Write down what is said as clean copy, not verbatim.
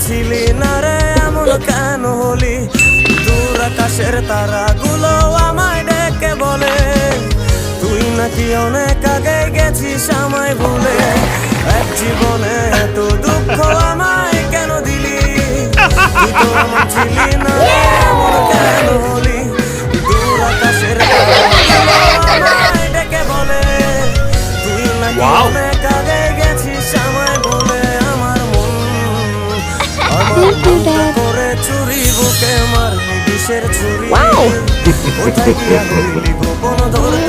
ছিলি না রে এমন কেন হলি? দূর আকাশের তারাগুলো আমায় ডেকে বলে তুই নাকি অনেক আগে গেছিস আমায় ভুলে। এক জীবনে এত দুঃখ আমায় কেন দিলি? তুই তো এমন ছিলি না রে এমন কেন হলি? দূর আকাশের তারাগুলো আমায় ডেকে বলে তুই নাকি অনেক আগে গেছিস আমায় ভুলে। আমার মনটা করে চুরি বুকে মারলি বিষের ছুরি। কোথায় গিয়া হইলি গোপন ধরে